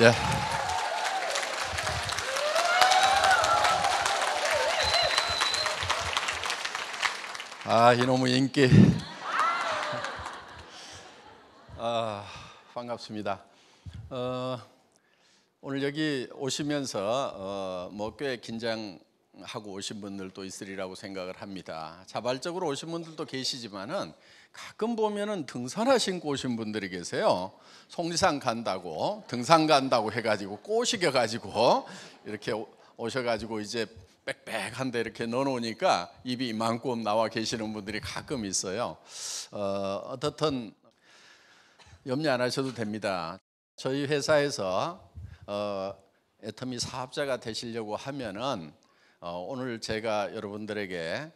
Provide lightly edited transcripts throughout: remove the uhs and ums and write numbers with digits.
예. 이놈의 인기. 반갑습니다. 오늘 여기 오시면서 꽤 긴장하고 오신 분들도 있으리라고 생각을 합니다. 자발적으로 오신 분들도 계시지만은 가끔 보면은 등산화 신고 오신 분들이 계세요. 속리산 간다고, 등산 간다고 해가지고 꼬시겨가지고 이렇게 오셔가지고 이제 빽빽한데 이렇게 넣어놓으니까 입이 이만큼 나와 계시는 분들이 가끔 있어요. 어떻든 염려 안 하셔도 됩니다. 저희 회사에서 애터미 사업자가 되시려고 하면은 오늘 제가 여러분들에게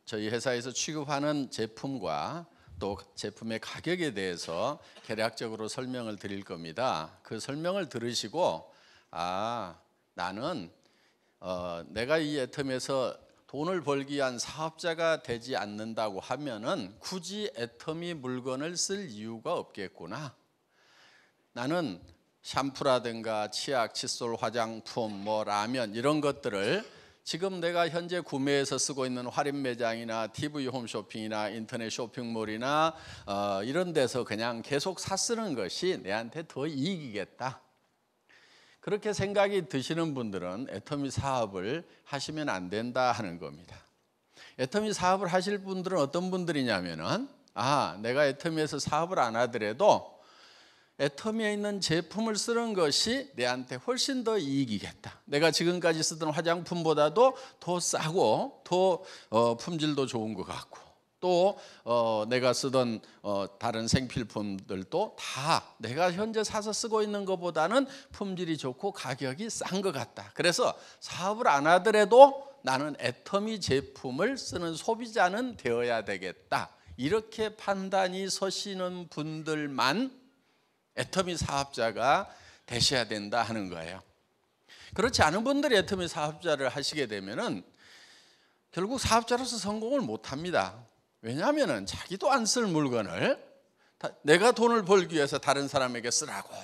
저희 회사에서 취급하는 제품과 또 제품의 가격에 대해서 개략적으로 설명을 드릴 겁니다. 그 설명을 들으시고 나는 내가 이 애터미에서 돈을 벌기 위한 사업자가 되지 않는다고 하면은 굳이 애터미 물건을 쓸 이유가 없겠구나. 나는 샴푸라든가 치약, 칫솔, 화장품, 라면 이런 것들을 지금 내가 현재 구매해서 쓰고 있는 할인 매장이나 TV 홈쇼핑이나 인터넷 쇼핑몰이나 이런 데서 그냥 계속 쓰는 것이 내한테 더 이익이겠다. 그렇게 생각이 드시는 분들은 애터미 사업을 하시면 안 된다 하는 겁니다. 애터미 사업을 하실 분들은 어떤 분들이냐면은 내가 애터미에서 사업을 안 하더라도 애터미에 있는 제품을 쓰는 것이 내한테 훨씬 더 이익이겠다. 내가 지금까지 쓰던 화장품보다도 더 싸고 더 품질도 좋은 것 같고 또 내가 쓰던 다른 생필품들도 다 내가 현재 사서 쓰고 있는 것보다는 품질이 좋고 가격이 싼 것 같다. 그래서 사업을 안 하더라도 나는 애터미 제품을 쓰는 소비자는 되어야 되겠다. 이렇게 판단이 서시는 분들만 애터미 사업자가 되셔야 된다 하는 거예요. 그렇지 않은 분들이 애터미 사업자를 하시게 되면은 결국 사업자로서 성공을 못 합니다. 왜냐하면은 자기도 안 쓸 물건을 내가 돈을 벌기 위해서 다른 사람에게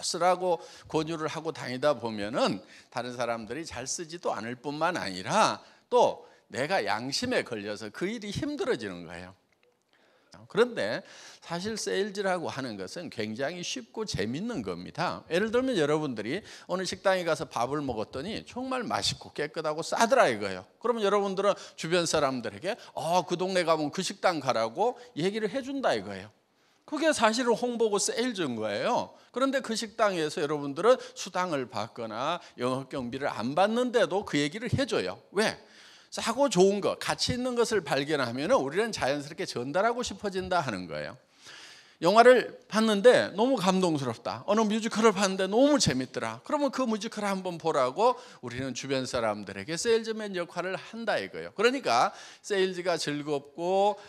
쓰라고 권유를 하고 다니다 보면은 다른 사람들이 잘 쓰지도 않을 뿐만 아니라 또 내가 양심에 걸려서 그 일이 힘들어지는 거예요. 그런데 사실 세일즈라고 하는 것은 굉장히 쉽고 재밌는 겁니다. 예를 들면 여러분들이 어느 식당에 가서 밥을 먹었더니 정말 맛있고 깨끗하고 싸더라 이거예요. 그러면 여러분들은 주변 사람들에게 그 동네 가면 그 식당 가라고 얘기를 해준다 이거예요. 그게 사실은 홍보고 세일즈인 거예요. 그런데 그 식당에서 여러분들은 수당을 받거나 영업 경비를 안 받는데도 그 얘기를 해줘요. 왜? 싸고 좋은 것, 가치 있는 것을 발견하면 우리는 자연스럽게 전달하고 싶어진다 하는 거예요. 영화를 봤는데 너무 감동스럽다. 어느 뮤지컬을 봤는데 너무 재밌더라. 그러면 그 뮤지컬을 한번 보라고 우리는 주변 사람들에게 세일즈맨 역할을 한다 이거예요. 그러니까 세일즈가 즐겁고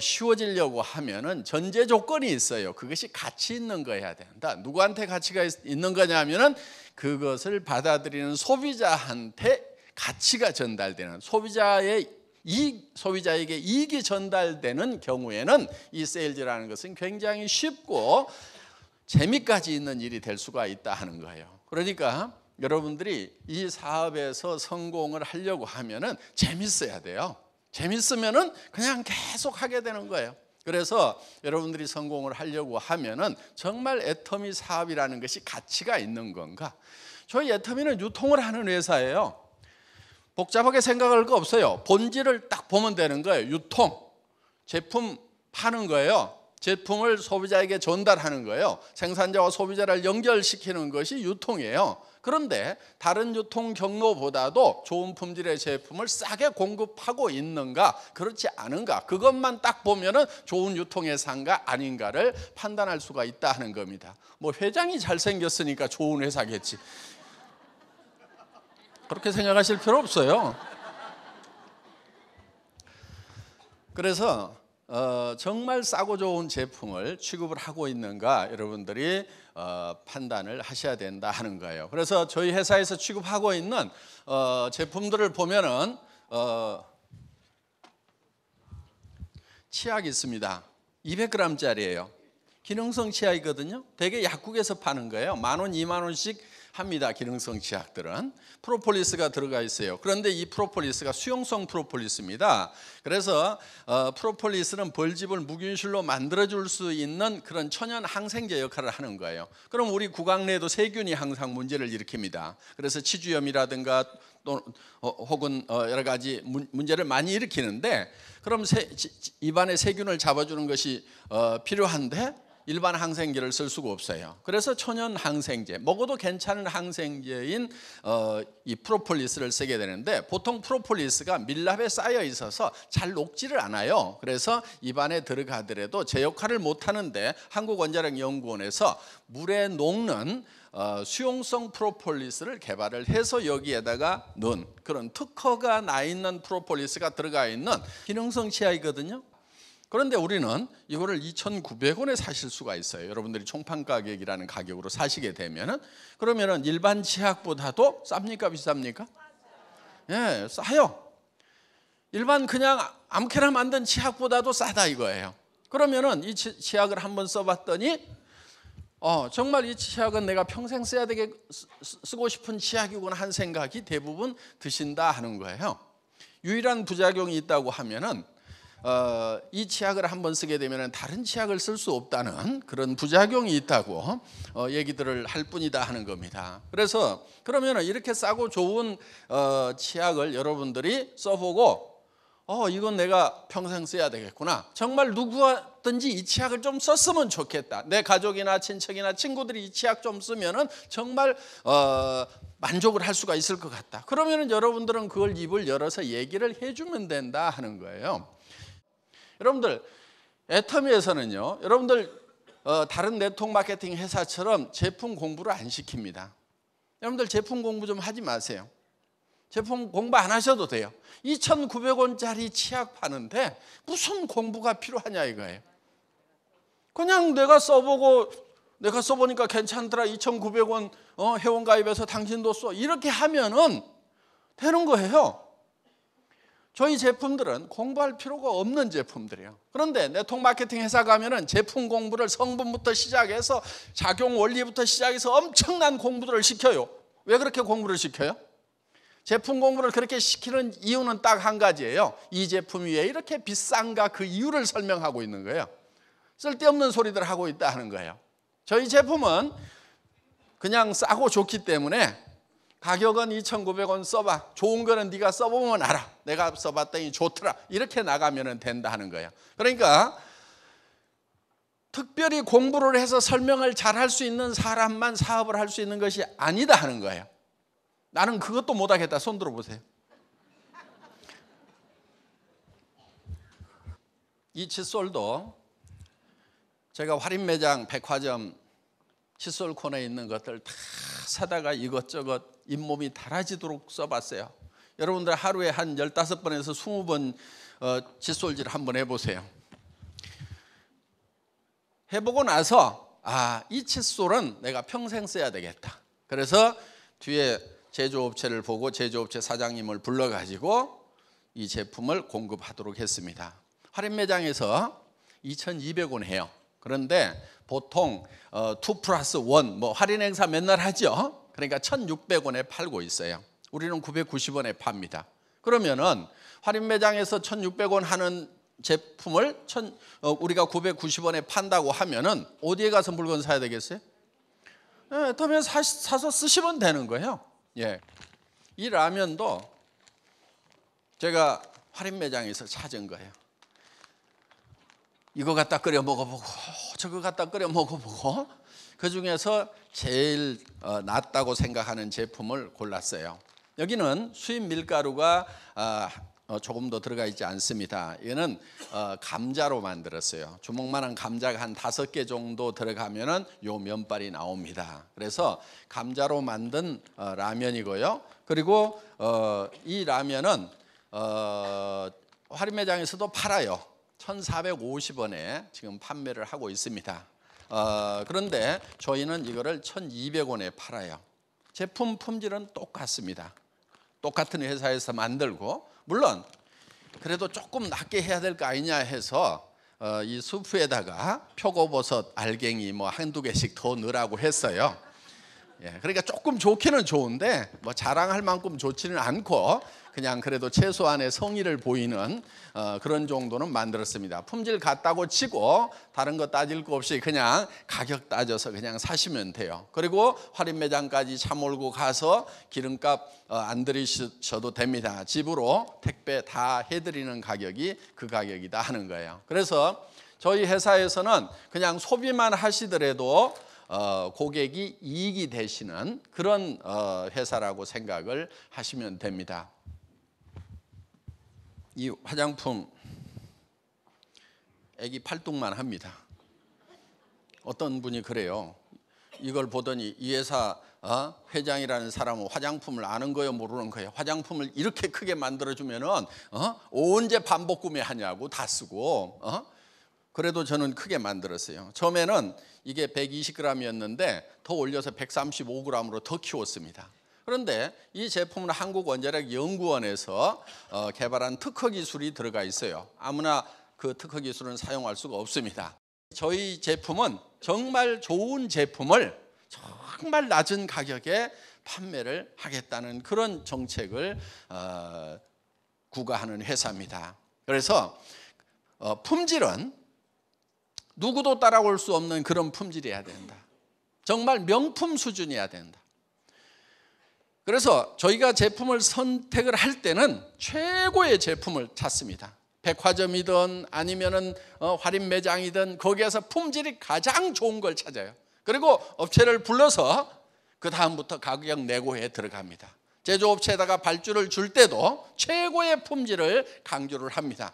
쉬워지려고 하면은 전제 조건이 있어요. 그것이 가치 있는 거여야 된다. 누구한테 가치가 있는 거냐면은 그것을 받아들이는 소비자한테 가치가 전달되는 소비자에게 이익이 전달되는 경우에는 이 세일즈라는 것은 굉장히 쉽고 재미까지 있는 일이 될 수가 있다 하는 거예요. 그러니까 여러분들이 이 사업에서 성공을 하려고 하면은 재밌어야 돼요. 재밌으면은 그냥 계속 하게 되는 거예요. 그래서 여러분들이 성공을 하려고 하면은 정말 애터미 사업이라는 것이 가치가 있는 건가? 저희 애터미는 유통을 하는 회사예요. 복잡하게 생각할 거 없어요. 본질을 딱 보면 되는 거예요. 유통, 제품 파는 거예요. 제품을 소비자에게 전달하는 거예요. 생산자와 소비자를 연결시키는 것이 유통이에요. 그런데 다른 유통 경로보다도 좋은 품질의 제품을 싸게 공급하고 있는가 그렇지 않은가 그것만 딱 보면은 좋은 유통회사인가 아닌가를 판단할 수가 있다 하는 겁니다. 회장이 잘생겼으니까 좋은 회사겠지. 그렇게 생각하실 필요 없어요. 그래서 정말 싸고 좋은 제품을 취급을 하고 있는가 여러분들이 판단을 하셔야 된다 하는 거예요. 그래서 저희 회사에서 취급하고 있는 제품들을 보면은 치약이 있습니다. 200g짜리예요. 기능성 치약이거든요. 대개 약국에서 파는 거예요. 10,000원, 20,000원씩 합니다. 기능성 치약들은 프로폴리스가 들어가 있어요. 그런데 이 프로폴리스가 수용성 프로폴리스입니다. 그래서 프로폴리스는 벌집을 무균실로 만들어줄 수 있는 그런 천연 항생제 역할을 하는 거예요. 그럼 우리 구강 내에도 세균이 항상 문제를 일으킵니다. 그래서 치주염이라든가 또 혹은 여러 가지 문제를 많이 일으키는데, 그럼 입안에 세균을 잡아주는 것이 필요한데 일반 항생제를 쓸 수가 없어요. 그래서 천연 항생제, 먹어도 괜찮은 항생제인 이 프로폴리스를 쓰게 되는데, 보통 프로폴리스가 밀랍에 쌓여 있어서 잘 녹지를 않아요. 그래서 입안에 들어가더라도 제 역할을 못 하는데, 한국원자력연구원에서 물에 녹는 수용성 프로폴리스를 개발을 해서 여기에다가 넣은 그런 특허가 나 있는 프로폴리스가 들어가 있는 기능성 치약이거든요. 그런데 우리는 이거를 2,900원에 사실 수가 있어요. 여러분들이 총판 가격이라는 가격으로 사시게 되면은, 그러면은 일반 치약보다도 쌉니까 비쌉니까? 예, 싸요. 일반 그냥 아무렇게나 만든 치약보다도 싸다 이거예요. 그러면은 이 치약을 한번 써봤더니 정말 이 치약은 내가 평생 써야 되게 쓰고 싶은 치약이구나 한 생각이 대부분 드신다 하는 거예요. 유일한 부작용이 있다고 하면은 이 치약을 한번 쓰게 되면 다른 치약을 쓸 수 없다는 그런 부작용이 있다고 얘기들을 할 뿐이다 하는 겁니다. 그래서 그러면 이렇게 싸고 좋은 치약을 여러분들이 써보고 이건 내가 평생 써야 되겠구나, 정말 누구든지 이 치약을 좀 썼으면 좋겠다, 내 가족이나 친척이나 친구들이 이 치약 좀 쓰면은 정말 만족을 할 수가 있을 것 같다, 그러면은 여러분들은 그걸 입을 열어서 얘기를 해주면 된다 하는 거예요. 여러분들, 애터미에서는요, 여러분들 다른 네트워크 마케팅 회사처럼 제품 공부를 안 시킵니다. 여러분들 제품 공부 좀 하지 마세요. 제품 공부 안 하셔도 돼요. 2,900원짜리 치약 파는데 무슨 공부가 필요하냐 이거예요. 그냥 내가 써보니까 괜찮더라, 2,900원 회원가입해서 당신도 써, 이렇게 하면은 되는 거예요. 저희 제품들은 공부할 필요가 없는 제품들이에요. 그런데 네트워크 마케팅 회사 가면은 제품 공부를 성분부터 시작해서 작용 원리부터 시작해서 엄청난 공부들을 시켜요. 왜 그렇게 공부를 시켜요? 제품 공부를 그렇게 시키는 이유는 딱 한 가지예요. 이 제품이 왜 이렇게 비싼가, 그 이유를 설명하고 있는 거예요. 쓸데없는 소리들 하고 있다 하는 거예요. 저희 제품은 그냥 싸고 좋기 때문에 가격은 2,900원 써봐, 좋은 거는 네가 써보면 알아, 내가 써봤더니 좋더라, 이렇게 나가면 된다 하는 거예요. 그러니까 특별히 공부를 해서 설명을 잘 할 수 있는 사람만 사업을 할 수 있는 것이 아니다 하는 거예요. 나는 그것도 못하겠다, 손 들어보세요. 이 칫솔도 제가 할인매장, 백화점 칫솔 코너에 있는 것들 다 사다가 이것저것 잇몸이 닳아지도록 써봤어요. 여러분들 하루에 한 15번에서 20번 칫솔질 한번 해보세요. 해보고 나서 이 칫솔은 내가 평생 써야 되겠다. 그래서 뒤에 제조업체를 보고 제조업체 사장님을 불러가지고 이 제품을 공급하도록 했습니다. 할인매장에서 2,200원 해요. 그런데 보통 2+1 할인 행사 맨날 하죠. 그러니까 1,600원에 팔고 있어요. 우리는 990원에 팝니다. 그러면은 할인 매장에서 1,600원 하는 제품을 우리가 990원에 판다고 하면은 어디에 가서 물건 사야 되겠어요? 그러면 사서 쓰시면 되는 거예요. 예. 이 라면도 제가 할인 매장에서 찾은 거예요. 이거 갖다 끓여 먹어보고 저거 갖다 끓여 먹어보고 그 중에서 제일 낫다고 생각하는 제품을 골랐어요. 여기는 수입 밀가루가 조금 더 들어가 있지 않습니다. 이거는 감자로 만들었어요. 주먹만한 감자가 한 5개 정도 들어가면은 요 면발이 나옵니다. 그래서 감자로 만든 라면이고요. 그리고 이 라면은 할인 매장에서도 팔아요. 1,450원에 지금 판매를 하고 있습니다. 그런데 저희는 이거를 1,200원에 팔아요. 제품 품질은 똑같습니다. 똑같은 회사에서 만들고, 물론 그래도 조금 낮게 해야 될 거 아니냐 해서 이 수프에다가 표고버섯, 알갱이 뭐 한두 개씩 더 넣으라고 했어요. 예, 그러니까 조금 좋기는 좋은데 뭐 자랑할 만큼 좋지는 않고 그냥 그래도 최소한의 성의를 보이는 그런 정도는 만들었습니다. 품질 같다고 치고 다른 거 따질 거 없이 그냥 가격 따져서 그냥 사시면 돼요. 그리고 할인 매장까지 차 몰고 가서 기름값 안 들이셔도 됩니다. 집으로 택배 다 해드리는 가격이 그 가격이다 하는 거예요. 그래서 저희 회사에서는 그냥 소비만 하시더라도 고객이 이익이 되시는 그런 회사라고 생각을 하시면 됩니다. 이 화장품 애기 팔뚝만 합니다. 어떤 분이 그래요. 이걸 보더니 이 회사 회장이라는 사람은 화장품을 아는 거예요, 모르는 거예요? 화장품을 이렇게 크게 만들어주면은 언제 반복 구매하냐고 다 쓰고. 그래도 저는 크게 만들었어요. 처음에는 이게 120g이었는데 더 올려서 135g으로 더 키웠습니다. 그런데 이 제품은 한국원자력연구원에서 개발한 특허 기술이 들어가 있어요. 아무나 그 특허 기술은 사용할 수가 없습니다. 저희 제품은 정말 좋은 제품을 정말 낮은 가격에 판매를 하겠다는 그런 정책을 구가하는 회사입니다. 그래서 품질은 누구도 따라올 수 없는 그런 품질이어야 된다. 정말 명품 수준이어야 된다. 그래서 저희가 제품을 선택을 할 때는 최고의 제품을 찾습니다. 백화점이든 아니면은 할인 매장이든 거기에서 품질이 가장 좋은 걸 찾아요. 그리고 업체를 불러서 그 다음부터 가격 내고에 들어갑니다. 제조업체에다가 발주를 줄 때도 최고의 품질을 강조를 합니다.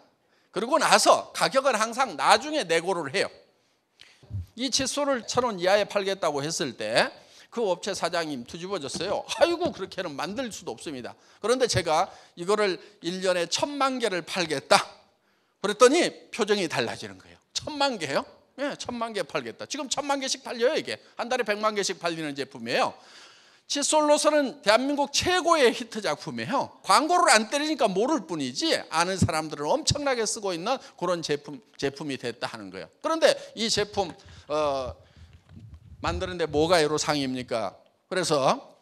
그리고 나서 가격은 항상 나중에 내고를 해요. 이 칫솔을 1,000원 이하에 팔겠다고 했을 때 그 업체 사장님 뒤집어졌어요. 아이고 그렇게는 만들 수도 없습니다. 그런데 제가 이거를 1년에 1,000만 개를 팔겠다 그랬더니 표정이 달라지는 거예요. 1,000만 개요? 네, 1,000만 개 팔겠다. 지금 1,000만 개씩 팔려요. 이게 한 달에 100만 개씩 팔리는 제품이에요. 칫솔로서는 대한민국 최고의 히트 작품이에요. 광고를 안 때리니까 모를 뿐이지 아는 사람들은 엄청나게 쓰고 있는 그런 제품이 됐다 하는 거예요. 그런데 이 제품 만드는데 뭐가 애로사항입니까? 그래서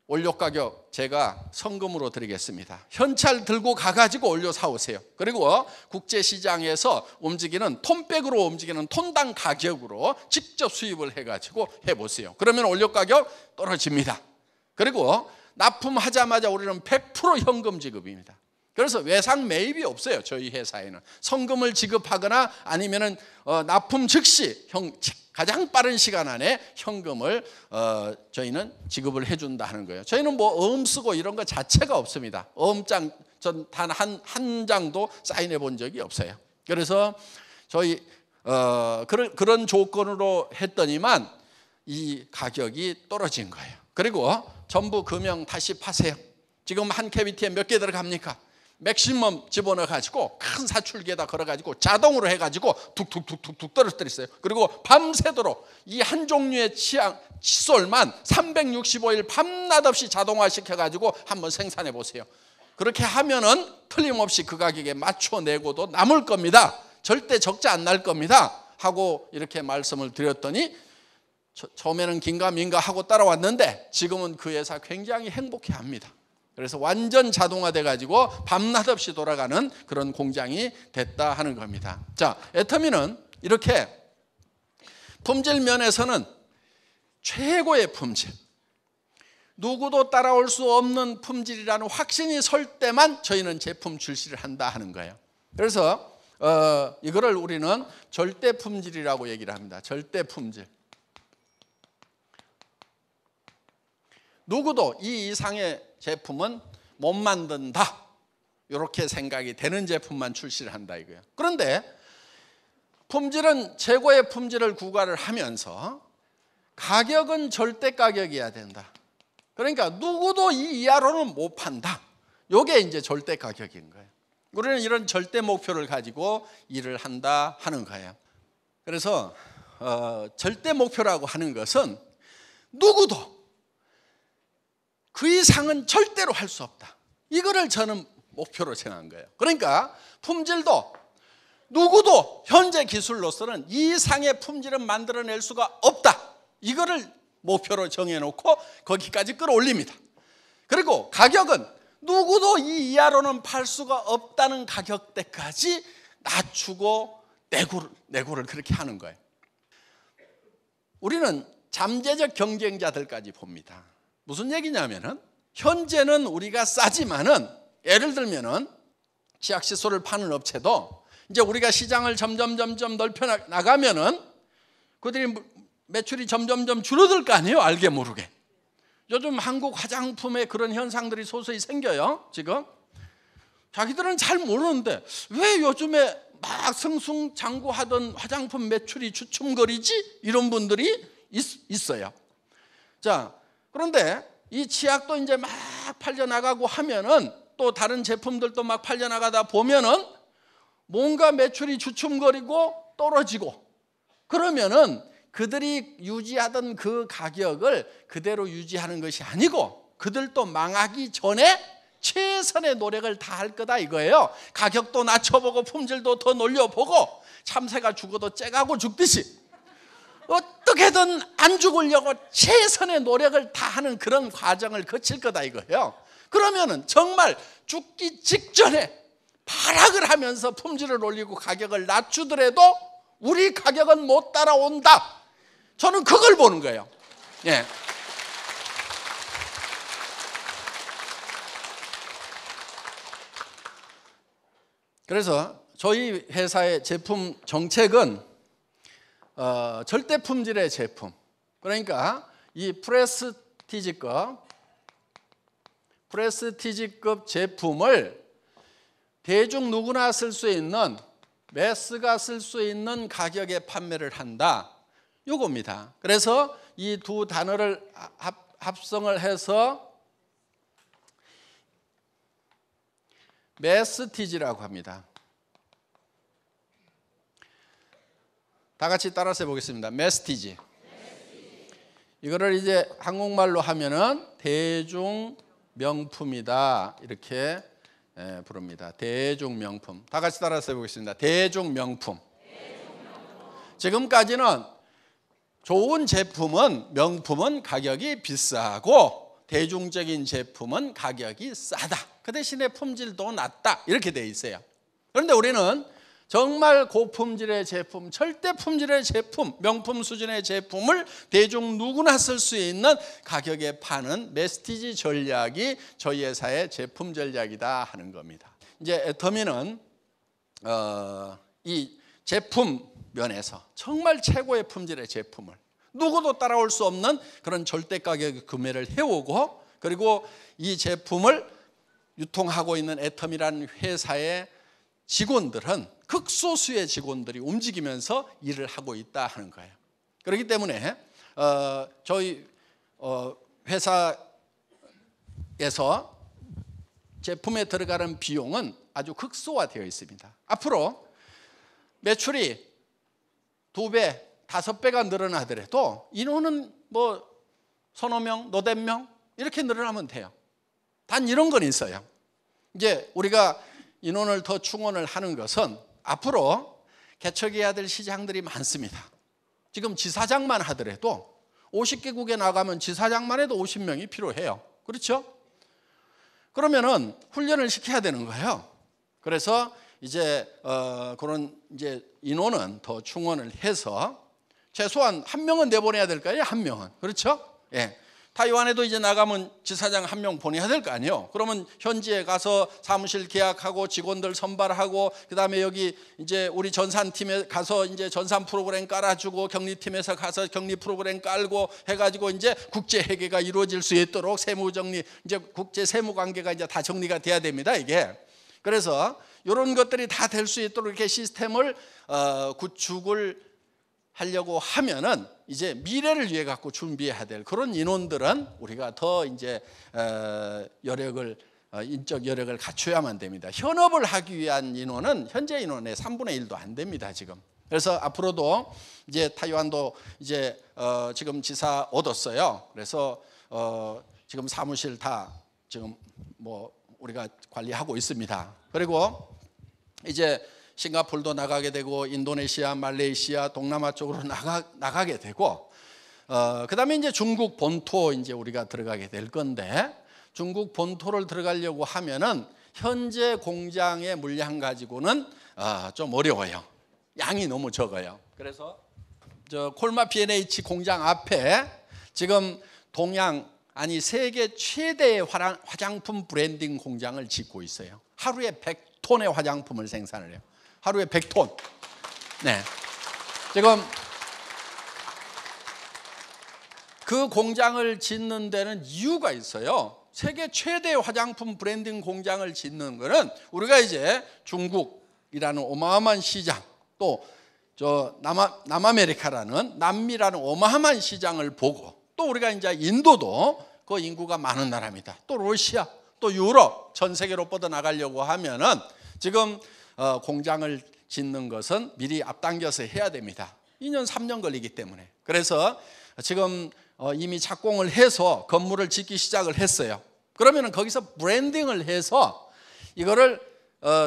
원료 가격 제가 성금으로 드리겠습니다. 현찰 들고 가가지고 원료 사오세요. 그리고 국제시장에서 움직이는 톤백으로 움직이는 톤당 가격으로 직접 수입을 해가지고 해보세요. 그러면 원료 가격 떨어집니다. 그리고 납품하자마자 우리는 100% 현금 지급입니다. 그래서 외상 매입이 없어요. 저희 회사에는 성금을 지급하거나 아니면은 납품 즉시 가장 빠른 시간 안에 현금을 저희는 지급을 해준다 하는 거예요. 저희는 뭐 어음 쓰고 이런 거 자체가 없습니다. 어음장 전 단 한 장도 사인해 본 적이 없어요. 그래서 저희 그런 조건으로 했더니만 이 가격이 떨어진 거예요. 그리고 전부 금형 다시 파세요. 지금 한 캐비티에 몇 개 들어갑니까? 맥시멈 집어넣어가지고 큰 사출기에다 걸어가지고 자동으로 해가지고 툭툭툭툭 떨어뜨렸어요. 그리고 밤새도록 이 한 종류의 칫솔만 365일 밤낮 없이 자동화 시켜가지고 한번 생산해 보세요. 그렇게 하면은 틀림없이 그 가격에 맞춰내고도 남을 겁니다. 절대 적자 안 날 겁니다. 하고 이렇게 말씀을 드렸더니 처음에는 긴가민가 하고 따라왔는데 지금은 그 회사 굉장히 행복해합니다. 그래서 완전 자동화돼 가지고 밤낮 없이 돌아가는 그런 공장이 됐다 하는 겁니다. 자, 애터미는 이렇게 품질 면에서는 최고의 품질, 누구도 따라올 수 없는 품질이라는 확신이 설 때만 저희는 제품 출시를 한다 하는 거예요. 그래서 이거를 우리는 절대 품질이라고 얘기를 합니다. 절대 품질. 누구도 이 이상의 제품은 못 만든다 이렇게 생각이 되는 제품만 출시를 한다 이거예요. 그런데 품질은 최고의 품질을 구가를 하면서 가격은 절대 가격이어야 된다. 그러니까 누구도 이 이하로는 못 판다. 이게 이제 절대 가격인 거예요. 우리는 이런 절대 목표를 가지고 일을 한다 하는 거예요. 그래서 절대 목표라고 하는 것은 누구도 그 이상은 절대로 할 수 없다. 이거를 저는 목표로 정한 거예요. 그러니까 품질도 누구도 현재 기술로서는 이 이상의 품질은 만들어낼 수가 없다. 이거를 목표로 정해놓고 거기까지 끌어올립니다. 그리고 가격은 누구도 이 이하로는 팔 수가 없다는 가격대까지 낮추고 내고를 그렇게 하는 거예요. 우리는 잠재적 경쟁자들까지 봅니다. 무슨 얘기냐면은 현재는 우리가 싸지만은 예를 들면은 치약시술을 파는 업체도 이제 우리가 시장을 점점 넓혀 나가면은 그들이 매출이 점점 줄어들 거 아니에요. 알게 모르게. 요즘 한국 화장품에 그런 현상들이 소소히 생겨요. 지금 자기들은 잘 모르는데 왜 요즘에 막 승승장구하던 화장품 매출이 주춤거리지? 이런 분들이 있어요. 자, 그런데 이 치약도 이제 막 팔려나가고 하면은 또 다른 제품들도 막 팔려나가다 보면은 뭔가 매출이 주춤거리고 떨어지고 그러면은 그들이 유지하던 그 가격을 그대로 유지하는 것이 아니고 그들도 망하기 전에 최선의 노력을 다할 거다 이거예요. 가격도 낮춰보고 품질도 더 놀려보고 참새가 죽어도 째가고 죽듯이 어떻게든 안 죽으려고 최선의 노력을 다하는 그런 과정을 거칠 거다 이거예요. 그러면은 정말 죽기 직전에 발악을 하면서 품질을 올리고 가격을 낮추더라도 우리 가격은 못 따라온다. 저는 그걸 보는 거예요. 예. 그래서 저희 회사의 제품 정책은 절대 품질의 제품. 그러니까 이 프레스티지급 제품을 대중 누구나 쓸 수 있는 매스가 쓸 수 있는 가격에 판매를 한다. 요겁니다. 그래서 이 두 단어를 합성을 해서 매스티지라고 합니다. 다 같이 따라서 해보겠습니다. 매스티지. 이거를 이제 한국말로 하면은 대중 명품이다 이렇게 부릅니다. 대중 명품. 다 같이 따라서 해보겠습니다. 대중 명품. 지금까지는 좋은 제품은 명품은 가격이 비싸고 대중적인 제품은 가격이 싸다. 그 대신에 품질도 낮다. 이렇게 돼 있어요. 그런데 우리는 정말 고품질의 제품, 절대 품질의 제품, 명품 수준의 제품을 대중 누구나 쓸 수 있는 가격에 파는 매스티지 전략이 저희 회사의 제품 전략이다 하는 겁니다. 이제 애터미는 이 제품 면에서 정말 최고의 품질의 제품을 누구도 따라올 수 없는 그런 절대 가격에 구매를 해오고 그리고 이 제품을 유통하고 있는 애터미라는 회사의 직원들은 극소수의 직원들이 움직이면서 일을 하고 있다 하는 거예요. 그렇기 때문에 저희 회사에서 제품에 들어가는 비용은 아주 극소화되어 있습니다. 앞으로 매출이 2배, 5배가 늘어나더라도 인원은 뭐 서너 명, 너댓 명 이렇게 늘어나면 돼요. 단 이런 건 있어요. 이제 우리가 인원을 더 충원을 하는 것은 앞으로 개척해야 될 시장들이 많습니다. 지금 지사장만 하더라도 50개국에 나가면 지사장만 해도 50명이 필요해요. 그렇죠? 그러면은 훈련을 시켜야 되는 거예요. 그래서 이제 그런 이제 인원은 더 충원을 해서 최소한 한 명은 내보내야 될 거 아니에요? 한 명은. 그렇죠? 예. 타이완에도 이제 나가면 지사장 한 명 보내야 될 거 아니에요. 그러면 현지에 가서 사무실 계약하고 직원들 선발하고 그다음에 여기 이제 우리 전산팀에 가서 이제 전산 프로그램 깔아주고 격리팀에서 가서 격리 프로그램 깔고 해가지고 이제 국제 회계가 이루어질 수 있도록 세무 정리 이제 국제 세무 관계가 이제 다 정리가 돼야 됩니다. 이게. 그래서 이런 것들이 다 될 수 있도록 이렇게 시스템을 구축을 하려고 하면은 이제 미래를 위해 갖고 준비해야 될 그런 인원들은 우리가 더 이제 여력을 인적 여력을 갖춰야만 됩니다. 현업을 하기 위한 인원은 현재 인원의 3분의 1도 안 됩니다, 지금. 그래서 앞으로도 이제 타이완도 이제 지금 지사 얻었어요. 그래서 지금 사무실 다 지금 뭐 우리가 관리하고 있습니다. 그리고 이제 싱가포르도 나가게 되고 인도네시아, 말레이시아, 동남아 쪽으로 나가게 되고 그다음에 이제 중국 본토 이제 우리가 들어가게 될 건데 중국 본토를 들어가려고 하면은 현재 공장의 물량 가지고는 좀 어려워요. 양이 너무 적어요. 그래서 저 콜마 B&H 공장 앞에 지금 동양 아니 세계 최대의 화장품 브랜딩 공장을 짓고 있어요. 하루에 100톤의 화장품을 생산을 해요. 하루에 100톤. 네. 지금 그 공장을 짓는 데는 이유가 있어요. 세계 최대 화장품 브랜딩 공장을 짓는 거는 우리가 이제 중국이라는 어마어마한 시장, 또 저 남아메리카라는 남미라는 어마어마한 시장을 보고, 또 우리가 이제 인도도 그 인구가 많은 나라입니다. 또 러시아, 또 유럽, 전 세계로 뻗어나가려고 하면은 지금 공장을 짓는 것은 미리 앞당겨서 해야 됩니다. 2년 3년 걸리기 때문에. 그래서 지금 이미 착공을 해서 건물을 짓기 시작을 했어요. 그러면은 거기서 브랜딩을 해서 이거를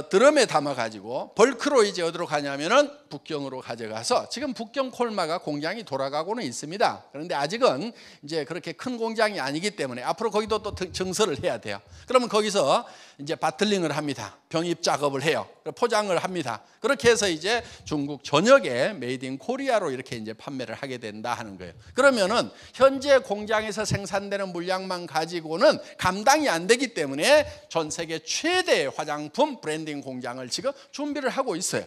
드럼에 담아 가지고 벌크로 이제 어디로 가냐면은 북경으로 가져가서, 지금 북경 콜마가 공장이 돌아가고는 있습니다. 그런데 아직은 이제 그렇게 큰 공장이 아니기 때문에 앞으로 거기도 또 증설을 해야 돼요. 그러면 거기서 이제 바틀링을 합니다. 병입 작업을 해요. 포장을 합니다. 그렇게 해서 이제 중국 전역에 메이드 인 코리아로 이렇게 이제 판매를 하게 된다 하는 거예요. 그러면은 현재 공장에서 생산되는 물량만 가지고는 감당이 안 되기 때문에 전 세계 최대의 화장품 브랜딩 공장을 지금 준비를 하고 있어요.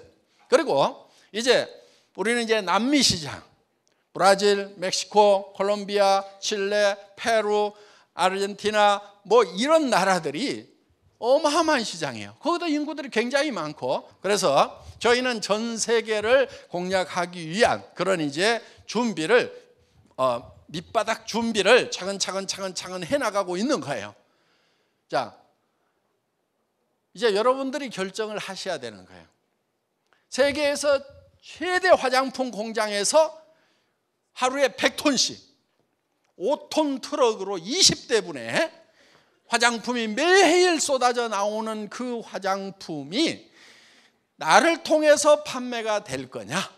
그리고 이제 우리는 이제 남미 시장, 브라질, 멕시코, 콜롬비아, 칠레, 페루, 아르헨티나 뭐 이런 나라들이 어마어마한 시장이에요. 거기도 인구들이 굉장히 많고, 그래서 저희는 전 세계를 공략하기 위한 그런 이제 준비를 밑바닥 준비를 차근차근 해나가고 있는 거예요. 자, 이제 여러분들이 결정을 하셔야 되는 거예요. 세계에서 최대 화장품 공장에서 하루에 100톤씩 5톤 트럭으로 20대분의 화장품이 매일 쏟아져 나오는 그 화장품이 나를 통해서 판매가 될 거냐,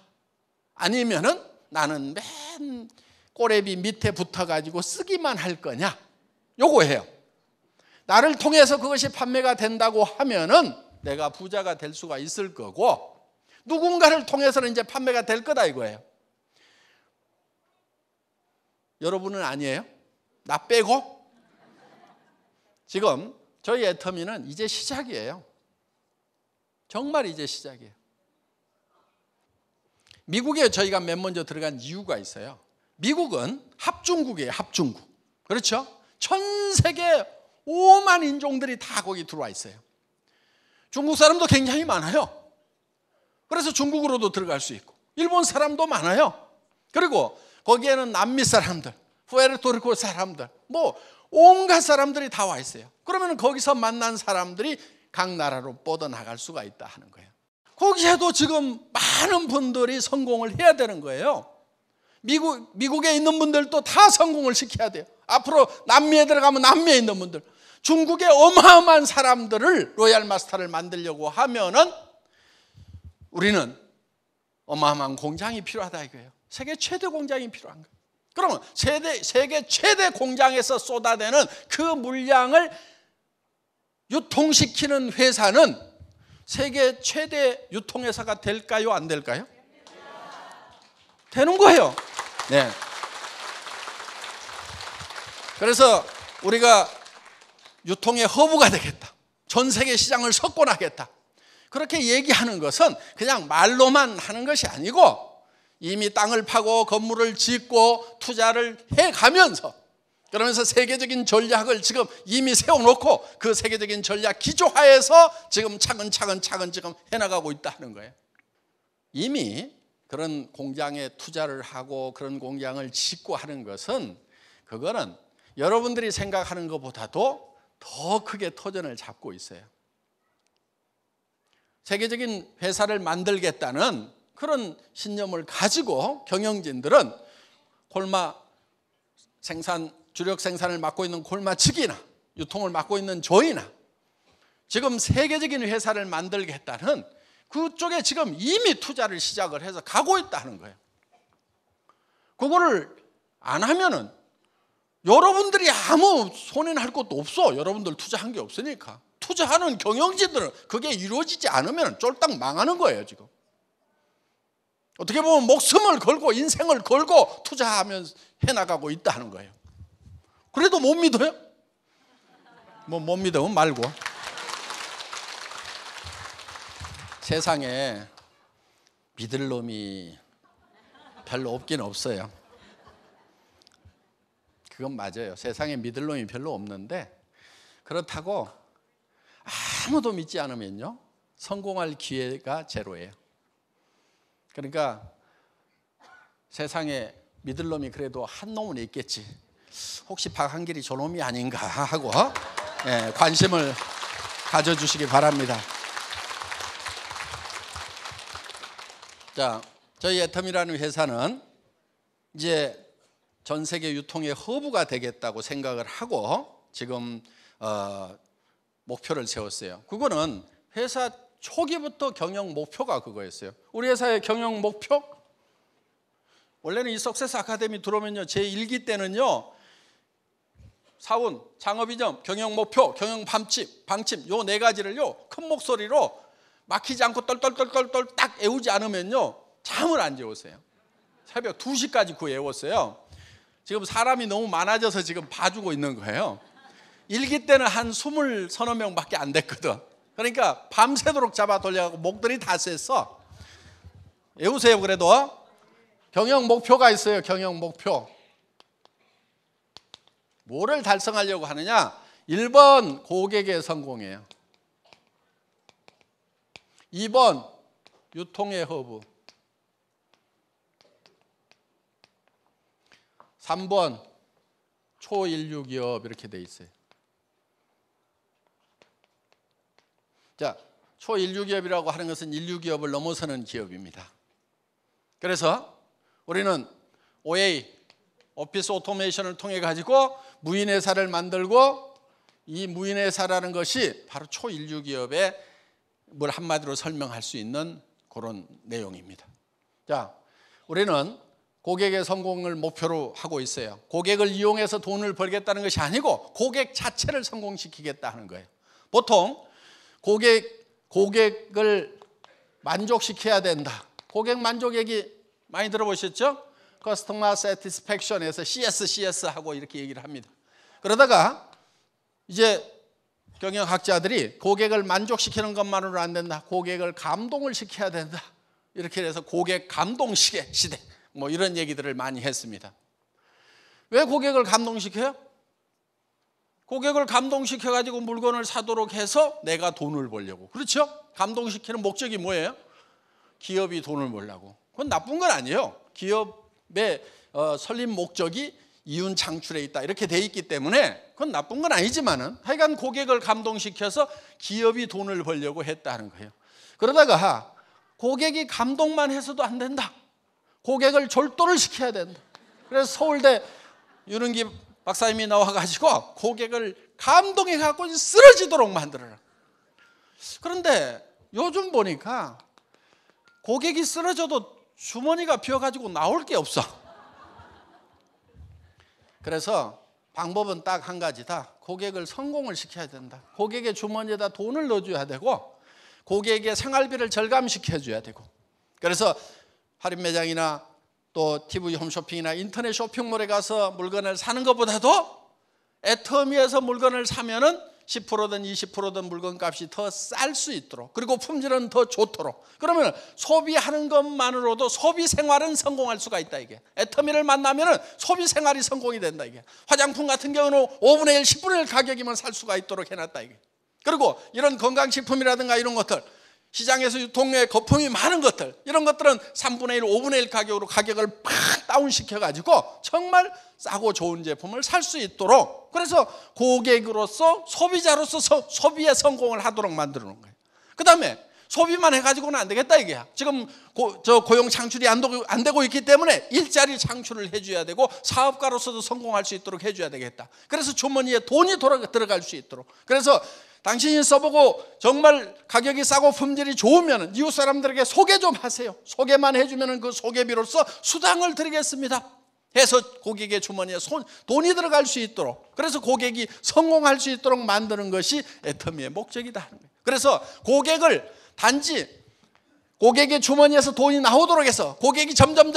아니면은 나는 맨 꼬레비 밑에 붙어가지고 쓰기만 할 거냐, 요거예요. 나를 통해서 그것이 판매가 된다고 하면은 내가 부자가 될 수가 있을 거고, 누군가를 통해서는 이제 판매가 될 거다 이거예요. 여러분은 아니에요? 나 빼고? 지금 저희 애터미는 이제 시작이에요. 정말 이제 시작이에요. 미국에 저희가 맨 먼저 들어간 이유가 있어요. 미국은 합중국이에요. 합중국. 그렇죠? 전 세계 5만 인종들이 다 거기 들어와 있어요. 중국 사람도 굉장히 많아요. 그래서 중국으로도 들어갈 수 있고, 일본 사람도 많아요. 그리고 거기에는 남미 사람들, 푸에르토리코 사람들, 뭐 온갖 사람들이 다 와 있어요. 그러면 거기서 만난 사람들이 각 나라로 뻗어나갈 수가 있다 하는 거예요. 거기에도 지금 많은 분들이 성공을 해야 되는 거예요. 미국에 있는 분들도 다 성공을 시켜야 돼요. 앞으로 남미에 들어가면 남미에 있는 분들, 중국의 어마어마한 사람들을 로얄 마스터를 만들려고 하면은 우리는 어마어마한 공장이 필요하다 이거예요. 세계 최대 공장이 필요한 거예요. 그러면 세계 최대 공장에서 쏟아내는 그 물량을 유통시키는 회사는 세계 최대 유통회사가 될까요? 안 될까요? 되는 거예요. 네. 그래서 우리가 유통의 허브가 되겠다, 전 세계 시장을 석권하겠다, 그렇게 얘기하는 것은 그냥 말로만 하는 것이 아니고 이미 땅을 파고 건물을 짓고 투자를 해가면서, 그러면서 세계적인 전략을 지금 이미 세워놓고 그 세계적인 전략 기조하에서 지금 차근차근 지금 해나가고 있다는 거예요. 이미 그런 공장에 투자를 하고 그런 공장을 짓고 하는 것은, 그거는 여러분들이 생각하는 것보다도 더 크게 터전을 잡고 있어요. 세계적인 회사를 만들겠다는 그런 신념을 가지고 경영진들은 콜마 생산, 주력 생산을 맡고 있는 콜마 측이나 유통을 맡고 있는 저희나 지금 세계적인 회사를 만들겠다는 그쪽에 지금 이미 투자를 시작을 해서 가고 있다는 거예요. 그거를 안 하면은 여러분들이 아무 손해날 것도 없어. 여러분들 투자한 게 없으니까. 투자하는 경영진들은 그게 이루어지지 않으면 쫄딱 망하는 거예요, 지금. 어떻게 보면 목숨을 걸고 인생을 걸고 투자하면서 해나가고 있다는 거예요. 그래도 못 믿어요? 뭐 못 믿으면 말고. 세상에 믿을 놈이 별로 없긴 없어요. 그건 맞아요. 세상에 믿을 놈이 별로 없는데, 그렇다고 아무도 믿지 않으면요 성공할 기회가 제로예요. 그러니까 세상에 믿을 놈이 그래도 한 놈은 있겠지. 혹시 박한길이 저놈이 아닌가 하고 관심을 가져주시기 바랍니다. 자, 저희 애텀이라는 회사는 이제 전 세계 유통의 허브가 되겠다고 생각을 하고 지금 목표를 세웠어요. 그거는 회사 초기부터 경영 목표가 그거였어요. 우리 회사의 경영 목표? 원래는 이 석세스 아카데미 들어오면요, 제 1기 때는요, 사원, 창업이점, 경영 목표, 경영 방침 요 4가지를요 큰 목소리로 막히지 않고 떨떨떨떨 딱 애우지 않으면요 잠을 안 재웠어요. 새벽 2시까지 그 애웠어요. 지금 사람이 너무 많아져서 지금 봐주고 있는 거예요. 1기 때는 한 20 서너 명밖에 안 됐거든. 그러니까 밤새도록 잡아 돌려가고 목들이 다 셌어. 애우세요. 그래도 경영 목표가 있어요. 경영 목표. 뭐를 달성하려고 하느냐? 1번 고객의 성공이에요. 2번 유통의 허브, 3번 초인류 기업 이렇게 돼 있어요. 자, 초인류 기업이라고 하는 것은 인류 기업을 넘어서는 기업입니다. 그래서 우리는 OA, 오피스 오토메이션을 통해 가지고 무인회사를 만들고, 이 무인회사라는 것이 바로 초인류 기업의 뭘 한마디로 설명할 수 있는 그런 내용입니다. 자, 우리는 고객의 성공을 목표로 하고 있어요. 고객을 이용해서 돈을 벌겠다는 것이 아니고 고객 자체를 성공시키겠다 하는 거예요. 보통 고객을 만족시켜야 된다. 고객 만족 얘기 많이 들어보셨죠? Customer Satisfaction에서 CS 하고 이렇게 얘기를 합니다. 그러다가 이제 경영학자들이 고객을 만족시키는 것만으로 안 된다. 고객을 감동을 시켜야 된다. 이렇게 해서 고객 감동 시대 뭐 이런 얘기들을 많이 했습니다. 왜 고객을 감동시켜요? 고객을 감동시켜 가지고 물건을 사도록 해서 내가 돈을 벌려고. 그렇죠? 감동시키는 목적이 뭐예요? 기업이 돈을 벌려고. 그건 나쁜 건 아니에요. 기업의 설립 목적이 이윤 창출에 있다 이렇게 돼 있기 때문에 그건 나쁜 건 아니지만은 하여간 고객을 감동시켜서 기업이 돈을 벌려고 했다는 거예요. 그러다가 고객이 감동만 해서도 안 된다. 고객을 졸도를 시켜야 된다. 그래서 서울대 유능기 박사님이 나와가지고 고객을 감동해갖고 쓰러지도록 만들어라. 그런데 요즘 보니까 고객이 쓰러져도 주머니가 비어가지고 나올 게 없어. 그래서 방법은 딱 한 가지다. 고객을 성공을 시켜야 된다. 고객의 주머니에다 돈을 넣어줘야 되고 고객의 생활비를 절감시켜줘야 되고, 그래서 할인 매장이나 또 TV 홈쇼핑이나 인터넷 쇼핑몰에 가서 물건을 사는 것보다도 애터미에서 물건을 사면은 10%든 20%든 물건값이 더 쌀 수 있도록, 그리고 품질은 더 좋도록, 그러면 소비하는 것만으로도 소비 생활은 성공할 수가 있다. 이게 애터미를 만나면은 소비 생활이 성공이 된다. 이게 화장품 같은 경우는 5분의 1, 10분의 1 가격이면 살 수가 있도록 해놨다. 이게 그리고 이런 건강식품이라든가 이런 것들, 시장에서 유통에 거품이 많은 것들, 이런 것들은 3분의 1, 5분의 1 가격으로 가격을 팍 다운시켜가지고 정말 싸고 좋은 제품을 살 수 있도록, 그래서 고객으로서 소비자로서 소비에 성공을 하도록 만들어 놓은 거예요. 그 다음에 소비만 해가지고는 안 되겠다 이게야. 지금 고용 창출이 안 되고 있기 때문에 일자리 창출을 해줘야 되고 사업가로서도 성공할 수 있도록 해줘야 되겠다. 그래서 주머니에 돈이 들어갈 수 있도록, 그래서 당신이 써보고 정말 가격이 싸고 품질이 좋으면 이웃 사람들에게 소개 좀 하세요. 소개만 해주면 그 소개비로서 수당을 드리겠습니다 해서 고객의 주머니에 돈이 들어갈 수 있도록, 그래서 고객이 성공할 수 있도록 만드는 것이 애터미의 목적이다 하는 거예요. 그래서 고객을 단지 고객의 주머니에서 돈이 나오도록 해서 고객이 점점